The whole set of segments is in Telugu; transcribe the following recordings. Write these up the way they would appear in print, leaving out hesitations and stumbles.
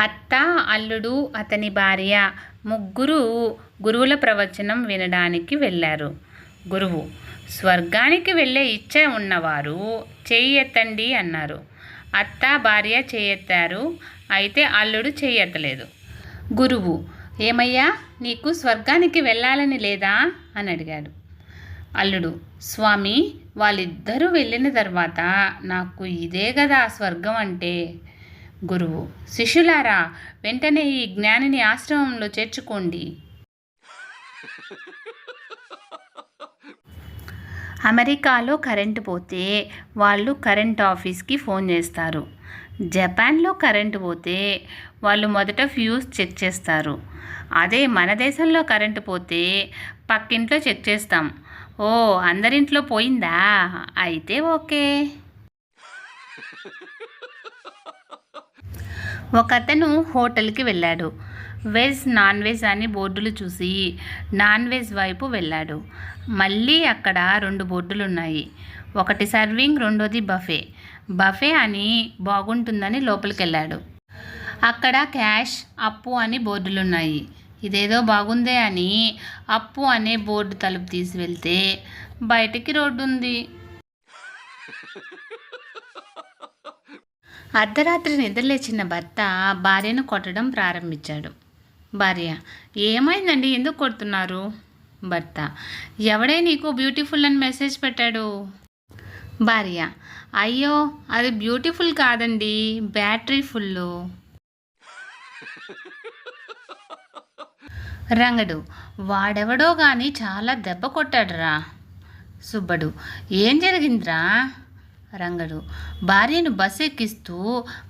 అత్త, అల్లుడు, అతని భార్య ముగ్గురు గురువుల ప్రవచనం వినడానికి వెళ్ళారు. గురువు: స్వర్గానికి వెళ్ళే ఇచ్చ ఉన్నవారు చెయ్యి ఎత్తండి అన్నారు. అత్త, భార్య చెయ్యెత్తారు. అయితే అల్లుడు చెయ్యెత్తలేదు. గురువు: ఏమయ్యా, నీకు స్వర్గానికి వెళ్ళాలని లేదా అని అడిగాడు. అల్లుడు: స్వామి, వాళ్ళిద్దరూ వెళ్ళిన తర్వాత నాకు ఇదే గదా స్వర్గం అంటే. గురువు: శిష్యులారా, వెంటనే ఈ జ్ఞానిని ఆశ్రమంలో చేర్చుకోండి. అమెరికాలో కరెంటు పోతే వాళ్ళు కరెంట్ ఆఫీస్కి ఫోన్ చేస్తారు. జపాన్లో కరెంటు పోతే వాళ్ళు మొదట ఫ్యూజ్ చెక్ చేస్తారు. అదే మన దేశంలో కరెంటు పోతే పక్కింట్లో చెక్ చేస్తాం. ఓ, అందరింట్లో పోయిందా? అయితే ఓకే. ఒకతను హోటల్కి వెళ్ళాడు. వెజ్, నాన్ వెజ్ అని బోర్డులు చూసి నాన్ వెజ్ వైపు వెళ్ళాడు. మళ్ళీ అక్కడ 2 బోర్డులున్నాయి. ఒకటి సర్వింగ్, రెండోది బఫే. బఫే అని బాగుంటుందని లోపలికెళ్ళాడు. అక్కడ క్యాష్, అప్పు అని బోర్డులున్నాయి. ఇదేదో బాగుందే అని అప్పు అనే బోర్డు తలుపు తీసి వెళ్తే బయటికి రోడ్డు ఉంది. అర్ధరాత్రి నిద్రలేచిన భర్త భార్యను కొట్టడం ప్రారంభించాడు. భార్య: ఏమైందండి, ఎందుకు కొడుతున్నారు? భర్త: ఎవడే నీకు బ్యూటిఫుల్ అని మెసేజ్ పెట్టాడు? భార్య: అయ్యో, అది బ్యూటిఫుల్ కాదండి, బ్యాటరీ ఫుల్. రంగడు: వాడెవడో గాని చాలా దెబ్బ కొట్టాడురా. సుబ్బడు: ఏం జరిగిందిరా? రంగడు: భార్యను బస్ ఎక్కిస్తూ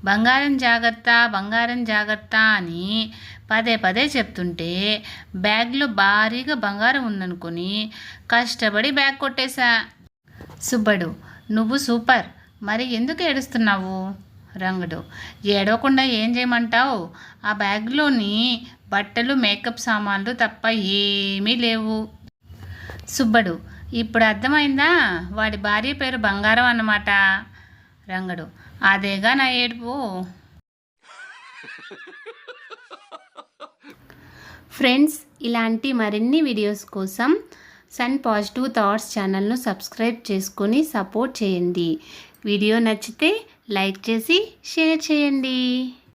బంగారం జాగ్రత్త, బంగారం జాగ్రత్త అని పదే చెప్తుంటే బ్యాగ్లో భారీగా బంగారం ఉందనుకుని కష్టపడి బ్యాగ్ కొట్టేశా. సుబ్బడు: నువ్వు సూపర్, మరి ఎందుకు ఏడుస్తున్నావు? రంగడు: ఏడవకుండా ఏం చేయమంటావు? ఆ బ్యాగ్లోని బట్టలు, మేకప్ సామాన్లు తప్ప ఏమీ లేవు. సుబ్బడు: ఇప్పుడు అర్థమైందా? వాడి భార్య పేరు బంగారం అన్నమాట. రంగడు: అదేగా నా ఏడుపు. ఫ్రెండ్స్, ఇలాంటి మరిన్ని వీడియోస్ కోసం సన్ పాజిటివ్ థాట్స్ ఛానల్ను సబ్స్క్రైబ్ చేసుకొని సపోర్ట్ చేయండి. వీడియో నచ్చితే లైక్ చేసి షేర్ చేయండి.